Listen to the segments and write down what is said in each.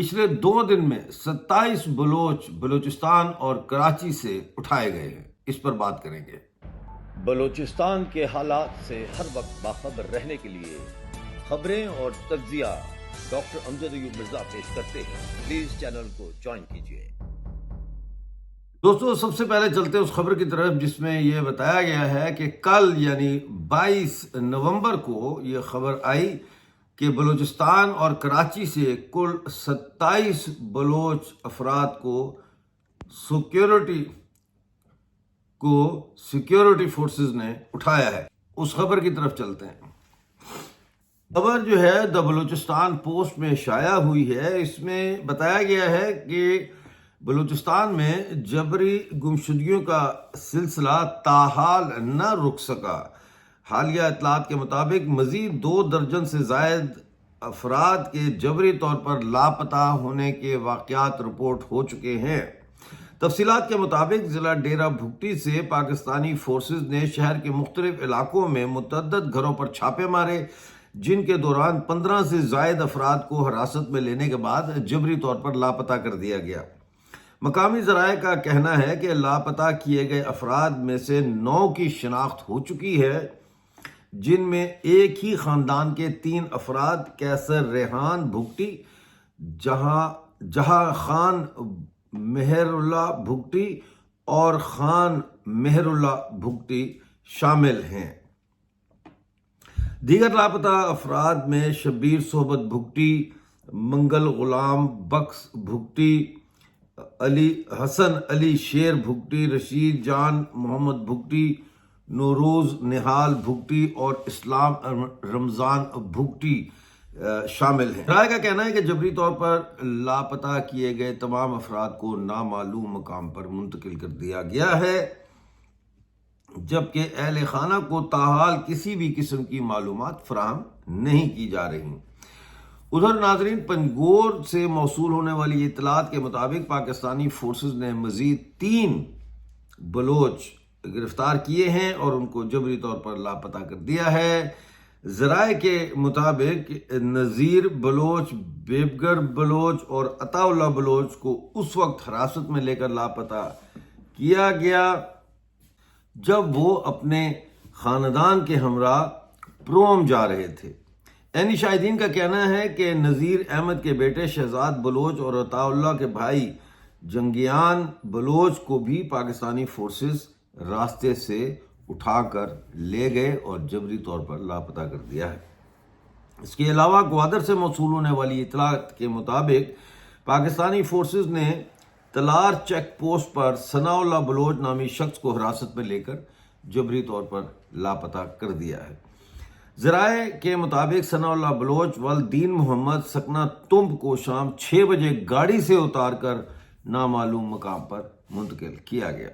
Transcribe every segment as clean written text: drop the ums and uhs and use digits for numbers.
پچھلے 2 دن میں 27 بلوچ بلوچستان اور کراچی سے اٹھائے گئے ہیں۔ اس پر بات کریں گے۔ بلوچستان کے حالات سے ہر وقت باخبر رہنے کے لیے خبریں اور تجزیہ ڈاکٹر امجد ایوب مرزا پیش کرتے ہیں۔ پلیز چینل کو جوائن کیجیے۔ دوستو، سب سے پہلے چلتے ہیں اس خبر کی طرف جس میں یہ بتایا گیا ہے کہ کل یعنی 22 نومبر کو یہ خبر آئی کہ بلوچستان اور کراچی سے کل 27 بلوچ افراد کو سیکیورٹی فورسز نے اٹھایا ہے۔ اس خبر کی طرف چلتے ہیں۔ خبر جو ہے دا بلوچستان پوسٹ میں شائع ہوئی ہے۔ اس میں بتایا گیا ہے کہ بلوچستان میں جبری گمشدگیوں کا سلسلہ تاحال نہ رک سکا۔ حالیہ اطلاعات کے مطابق مزید 2 درجن سے زائد افراد کے جبری طور پر لاپتہ ہونے کے واقعات رپورٹ ہو چکے ہیں۔ تفصیلات کے مطابق ضلع ڈیرہ بھگٹی سے پاکستانی فورسز نے شہر کے مختلف علاقوں میں متعدد گھروں پر چھاپے مارے، جن کے دوران 15 سے زائد افراد کو حراست میں لینے کے بعد جبری طور پر لاپتہ کر دیا گیا۔ مقامی ذرائع کا کہنا ہے کہ لاپتہ کیے گئے افراد میں سے 9 کی شناخت ہو چکی ہے، جن میں ایک ہی خاندان کے 3 افراد کیسر ریحان بھگٹی، جہاں خان مہر اللہ بھگٹی اور خان مہر اللہ بھگٹی شامل ہیں۔ دیگر لاپتہ افراد میں شبیر صحبت بھگٹی، منگل غلام بخش بھگٹی، حسن علی شیر بھگٹی، رشید جان محمد بھگٹی، نوروز نہال بھگٹی اور اسلام رمضان بھگٹی شامل ہیں۔ رائے کا کہنا ہے کہ جبری طور پر لاپتہ کیے گئے تمام افراد کو نامعلوم مقام پر منتقل کر دیا گیا ہے، جبکہ اہل خانہ کو تاحال کسی بھی قسم کی معلومات فراہم نہیں کی جا رہی۔ ادھر ناظرین، پنجگور سے موصول ہونے والی اطلاعات کے مطابق پاکستانی فورسز نے مزید 3 بلوچ گرفتار کیے ہیں اور ان کو جبری طور پر لاپتہ کر دیا ہے۔ ذرائع کے مطابق نذیر بلوچ، بیبگر بلوچ اور عطا اللہ بلوچ کو اس وقت حراست میں لے کر لاپتہ کیا گیا جب وہ اپنے خاندان کے ہمراہ پروم جا رہے تھے۔ عینی شاہدین کا کہنا ہے کہ نذیر احمد کے بیٹے شہزاد بلوچ اور عطا اللہ کے بھائی جنگیان بلوچ کو بھی پاکستانی فورسز راستے سے اٹھا کر لے گئے اور جبری طور پر لاپتہ کر دیا ہے۔ اس کے علاوہ گوادر سے موصول ہونے والی اطلاعات کے مطابق پاکستانی فورسز نے تلار چیک پوسٹ پر ثناء اللہ بلوچ نامی شخص کو حراست میں لے کر جبری طور پر لاپتہ کر دیا ہے۔ ذرائع کے مطابق ثناء اللہ بلوچ والدین محمد سکنہ تمب کو شام 6 بجے گاڑی سے اتار کر نامعلوم مقام پر منتقل کیا گیا۔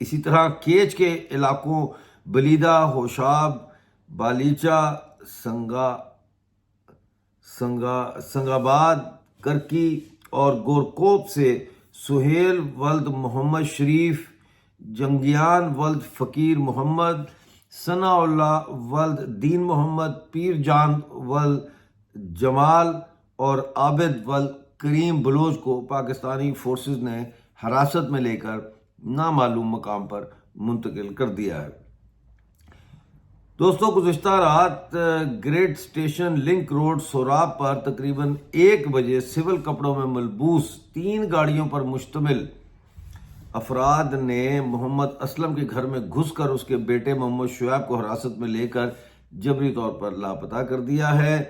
اسی طرح کیچ کے علاقوں بلیدہ، ہوشاب، بالیچا، سنگاباد، کرکی اور گورکوپ سے سہیل ولد محمد شریف، جنگیان ولد فقیر محمد، ثناء اللہ ولد دین محمد، پیر جان ولد جمال اور عابد ولد کریم بلوچ کو پاکستانی فورسز نے حراست میں لے کر نامعلوم مقام پر منتقل کر دیا ہے۔ دوستو، گزشتہ رات گریٹ اسٹیشن لنک روڈ سوراب پر تقریباً 1 بجے سول کپڑوں میں ملبوس 3 گاڑیوں پر مشتمل افراد نے محمد اسلم کے گھر میں گھس کر اس کے بیٹے محمد شعیب کو حراست میں لے کر جبری طور پر لاپتہ کر دیا ہے۔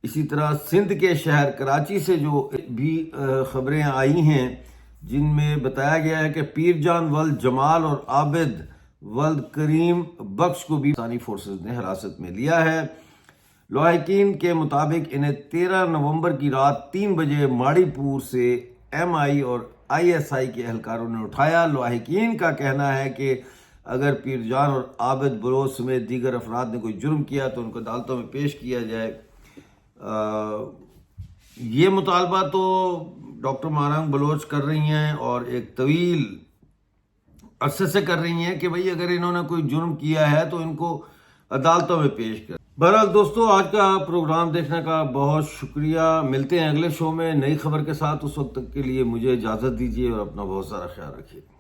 اسی طرح سندھ کے شہر کراچی سے جو بھی خبریں آئی ہیں، جن میں بتایا گیا ہے کہ پیر جان ولد جمال اور عابد ولد کریم بخش کو بھی پاکستانی فورسز نے حراست میں لیا ہے۔ لواحقین کے مطابق انہیں 13 نومبر کی رات 3 بجے ماڑی پور سے ایم آئی اور آئی ایس آئی کے اہلکاروں نے اٹھایا۔ لواحقین کا کہنا ہے کہ اگر پیر جان اور عابد بلوچ سمیت دیگر افراد نے کوئی جرم کیا تو ان کو عدالتوں میں پیش کیا جائے۔ یہ مطالبہ تو ڈاکٹر مارنگ بلوچ کر رہی ہیں اور ایک طویل عرصے سے کر رہی ہیں کہ بھئی اگر انہوں نے کوئی جرم کیا ہے تو ان کو عدالتوں میں پیش کریں۔ بہرحال دوستو، آج کا پروگرام دیکھنے کا بہت شکریہ۔ ملتے ہیں اگلے شو میں نئی خبر کے ساتھ، اس وقت تک کے لیے مجھے اجازت دیجیے اور اپنا بہت سارا خیال رکھیے۔